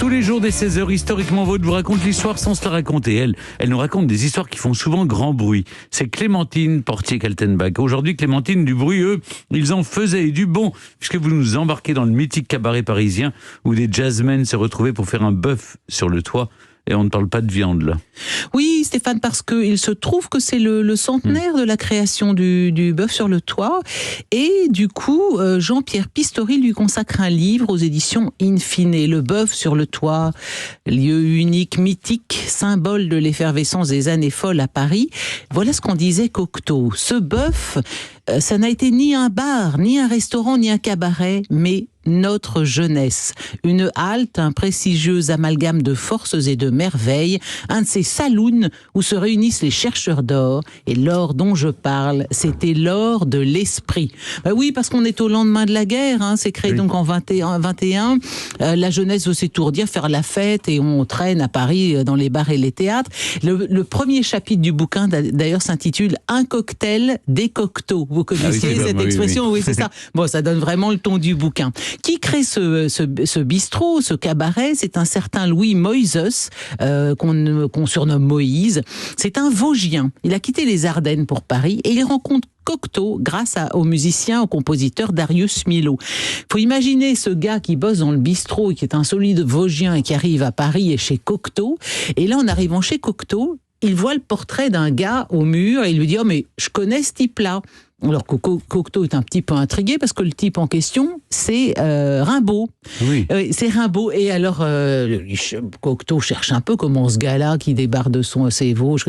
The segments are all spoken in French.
Tous les jours dès 16h, Historiquement Vôtre vous raconte l'histoire sans se la raconter. Elle nous raconte des histoires qui font souvent grand bruit. C'est Clémentine Portier-Kaltenbach. Aujourd'hui, Clémentine, du bruit, eux, ils en faisaient du bon, puisque vous nous embarquez dans le mythique cabaret parisien où des jazzmen se retrouvaient pour faire un bœuf sur le toit. Et on ne parle pas de viande, là. Oui, Stéphane, parce qu'il se trouve que c'est le centenaire de la création du bœuf sur le toit. Et du coup, Jean-Pierre Pistori lui consacre un livre aux éditions In Fine. Le bœuf sur le toit, lieu unique, mythique, symbole de l'effervescence des années folles à Paris. Voilà ce qu'en disait Cocteau. Ce bœuf, ça n'a été ni un bar, ni un restaurant, ni un cabaret, mais notre jeunesse. Une halte, un prestigieux amalgame de forces et de merveilles, un de ces saloons où se réunissent les chercheurs d'or. Et l'or dont je parle, c'était l'or de l'esprit. Oui, parce qu'on est au lendemain de la guerre, c'est créé donc en 21. La jeunesse veut s'étourdir, faire la fête, et on traîne à Paris dans les bars et les théâtres. Le premier chapitre du bouquin, d'ailleurs, s'intitule « Un cocktail des Cocteaux ». Vous connaissez cette expression? Oui, c'est ça. Bon, ça donne vraiment le ton du bouquin. Qui crée ce bistrot, ce cabaret? C'est un certain Louis Moïses, qu'on surnomme Moïse. C'est un Vosgien. Il a quitté les Ardennes pour Paris et il rencontre Cocteau grâce au musicien, au compositeur Darius Milhaud. Faut imaginer ce gars qui bosse dans le bistrot, qui est un solide Vosgien et qui arrive à Paris et chez Cocteau. Et là, en arrivant chez Cocteau, il voit le portrait d'un gars au mur et il lui dit « Oh, mais je connais ce type-là ». Alors Cocteau est un petit peu intrigué parce que le type en question, c'est Rimbaud. Oui. C'est Rimbaud. Et alors, Cocteau cherche un peu comment ce gars-là qui débarque de ses Vosges.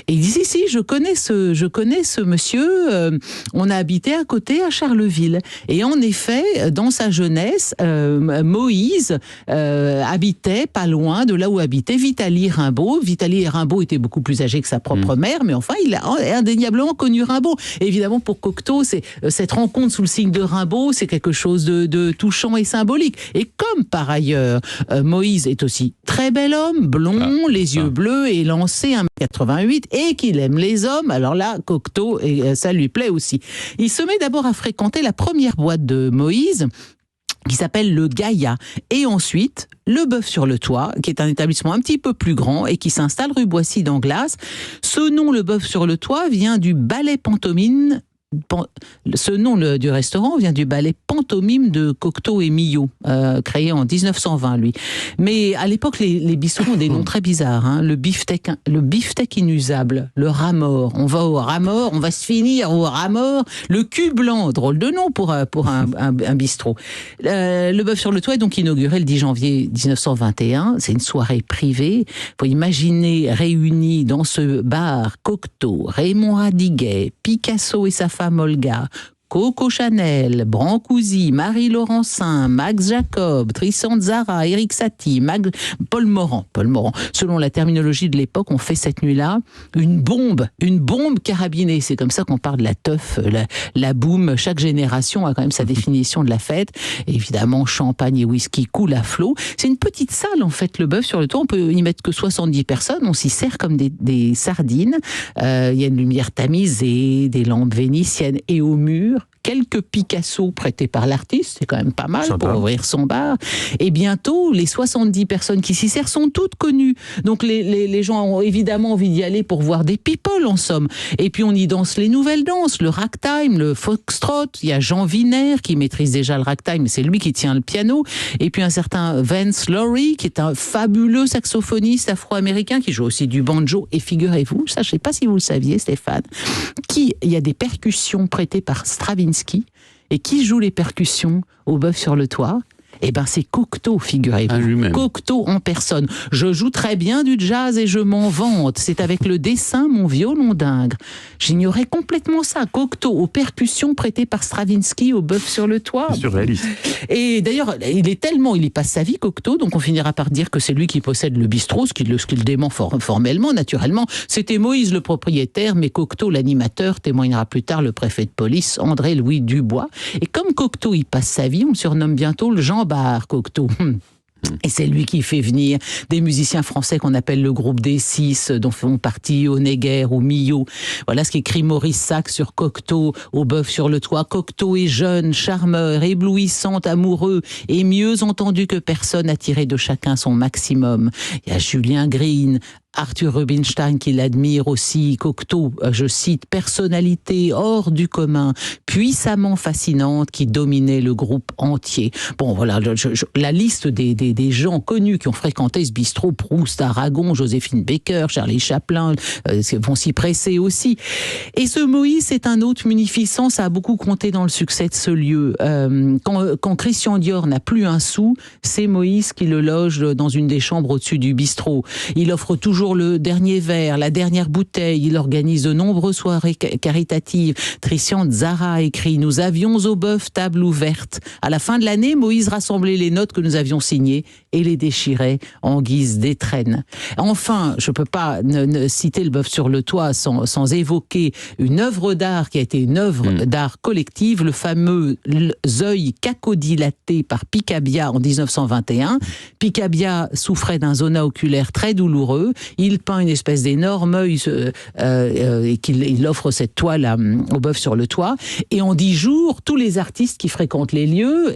Et il dit si, je connais ce monsieur. On a habité à côté à Charleville. Et en effet, dans sa jeunesse, Moïse habitait pas loin de là où habitait Vitaly Rimbaud. Vitaly Rimbaud était beaucoup plus âgé que sa propre mère, mais enfin, il a indéniablement connu Rimbaud. Et évidemment, pour Cocteau, cette rencontre sous le signe de Rimbaud, c'est quelque chose de touchant et symbolique. Et comme par ailleurs, Moïse est aussi très bel homme, blond, les yeux bleus, et lancé 1m88, et qu'il aime les hommes, alors là, Cocteau, ça lui plaît aussi. Il se met d'abord à fréquenter la première boîte de Moïse, qui s'appelle le Gaïa, et ensuite le Bœuf sur le Toit, qui est un établissement un petit peu plus grand et qui s'installe rue Boissy d'Anglas. Ce nom, le Bœuf sur le Toit, vient du ballet pantomime. Ce nom du restaurant vient du ballet pantomime de Cocteau et Milhaud, créé en 1920, lui. Mais à l'époque, les bistrots ont des noms très bizarres. Le beefsteak inusable, le Ramor. On va au Ramor, on va se finir au Ramor. Le cul blanc, drôle de nom pour un bistrot. Le Bœuf sur le Toit est donc inauguré le 10 janvier 1921. C'est une soirée privée. Faut imaginer réunis dans ce bar Cocteau, Raymond Radiguet, Picasso et sa femme Olga, Coco Chanel, Brancusi, Marie Laurencin, Max Jacob, Tristan Tzara, Éric Satie, Paul Morand. Selon la terminologie de l'époque, on fait cette nuit-là une bombe carabinée. C'est comme ça qu'on parle de la teuf, la boum. Chaque génération a quand même sa définition de la fête. Et évidemment, champagne et whisky coulent à flot. C'est une petite salle, en fait, le Bœuf sur le Toit. On peut y mettre que 70 personnes. On s'y sert comme des sardines. Il y a une lumière tamisée, des lampes vénitiennes, et au mur, quelques Picasso prêtés par l'artiste, c'est quand même pas mal pour ouvrir son bar. Et bientôt, les 70 personnes qui s'y servent sont toutes connues. Donc les gens ont évidemment envie d'y aller pour voir des people, en somme. Et puis on y danse les nouvelles danses, le ragtime, le foxtrot. Il y a Jean Wiener qui maîtrise déjà le ragtime, c'est lui qui tient le piano. Et puis un certain Vance Laurie, qui est un fabuleux saxophoniste afro-américain qui joue aussi du banjo. Et figurez-vous, ça je sais pas si vous le saviez, Stéphane, il y a des percussions prêtées par Stravinsky. Et qui joue les percussions au Bœuf sur le Toit? Eh ben, c'est Cocteau, figurez-vous. Cocteau en personne. Je joue très bien du jazz et je m'en vante. C'est avec le dessin mon violon d'Ingres. J'ignorais complètement ça. Cocteau aux percussions prêtées par Stravinsky au Bœuf sur le Toit. C'est surréaliste. Et d'ailleurs, il y passe sa vie, Cocteau, donc on finira par dire que c'est lui qui possède le bistrot, ce qui le dément formellement, naturellement. C'était Moïse le propriétaire, mais Cocteau l'animateur, témoignera plus tard le préfet de police, André-Louis Dubois. Et comme Cocteau y passe sa vie, on le surnomme bientôt le Jean Bar, Cocteau. Et c'est lui qui fait venir des musiciens français qu'on appelle le groupe des Six, dont font partie Honegger ou Millot. Voilà ce qu'écrit Maurice Sacre sur Cocteau, au Bœuf sur le toit. Cocteau est jeune, charmeur, éblouissant, amoureux, et mieux entendu que personne a tiré de chacun son maximum. Il y a Julien Green, Arthur Rubinstein qui l'admire aussi, Cocteau, je cite, personnalité hors du commun, puissamment fascinante qui dominait le groupe entier. Bon voilà, la liste des gens connus qui ont fréquenté ce bistrot, Proust, Aragon, Joséphine Baker, Charlie Chaplin, vont s'y presser aussi. Et ce Moïse, c'est un hôte munificent, ça a beaucoup compté dans le succès de ce lieu. Quand Christian Dior n'a plus un sou, c'est Moïse qui le loge dans une des chambres au-dessus du bistrot. Il offre toujours le dernier verre, la dernière bouteille. Il organise de nombreuses soirées caritatives. Tristan Tzara écrit « Nous avions au Bœuf table ouverte. À la fin de l'année, Moïse rassemblait les notes que nous avions signées et les déchirait en guise d'étrenne. » Enfin, je ne peux pas citer le Bœuf sur le toit sans évoquer une œuvre d'art qui a été une œuvre d'art collective, le fameux œil cacodilaté par Picabia en 1921. Picabia souffrait d'un zona oculaire très douloureux. Il peint une espèce d'énorme œil et qu'il offre cette toile au Bœuf sur le toit. Et en 10 jours, tous les artistes qui fréquentent les lieux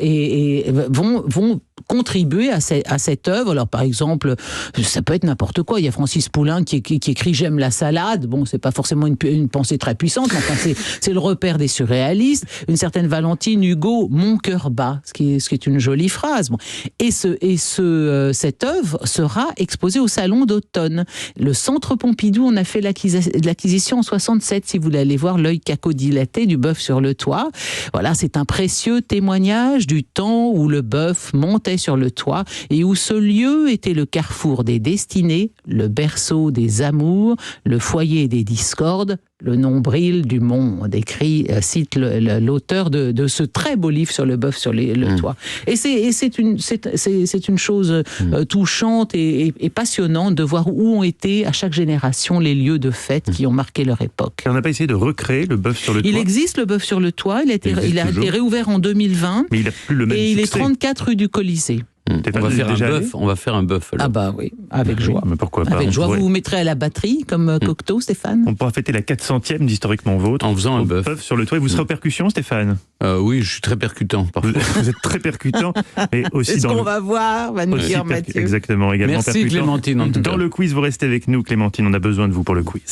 vont contribuer à cette œuvre. Alors par exemple, ça peut être n'importe quoi. Il y a Francis Poulenc qui écrit « J'aime la salade ». Bon, c'est pas forcément une pensée très puissante, mais enfin, c'est le repère des surréalistes. Une certaine Valentine Hugo, « Mon cœur bat », ce qui est une jolie phrase. Bon. Et cette œuvre sera exposée au Salon d'automne. Le Centre Pompidou en a fait l'acquisition en 67, si vous voulez aller voir l'œil cacodilaté du Bœuf sur le toit. Voilà, c'est un précieux témoignage du temps où le bœuf montait sur le toit et où ce lieu était le carrefour des destinées, le berceau des amours, le foyer des discordes, le nombril du monde, cite l'auteur de ce très beau livre sur le Bœuf sur le toit. Et c'est une chose touchante et passionnante de voir où ont été à chaque génération les lieux de fête qui ont marqué leur époque. Et on n'a pas essayé de recréer le Bœuf sur le toit? Il existe le Bœuf sur le toit, il a été réouvert en 2020. Mais il n'a plus le même succès. Et il est 34 rue du Colisée. On va faire un bœuf. Alors. Ah bah oui, avec joie. Mais pourquoi pas? Avec joie, vous mettrez à la batterie comme Cocteau, Stéphane. On pourra fêter la 400e d'Historiquement Vôtre en faisant un bœuf sur le toit. Et vous serez en percussion, Stéphane? Oui, je suis très percutant parfois. Vous êtes très percutant, mais aussi c'est ce qu'on va voir, va nous dire Mathieu. Exactement, également Merci percutant. Clémentine. En tout cas. Dans le quiz, vous restez avec nous, Clémentine. On a besoin de vous pour le quiz.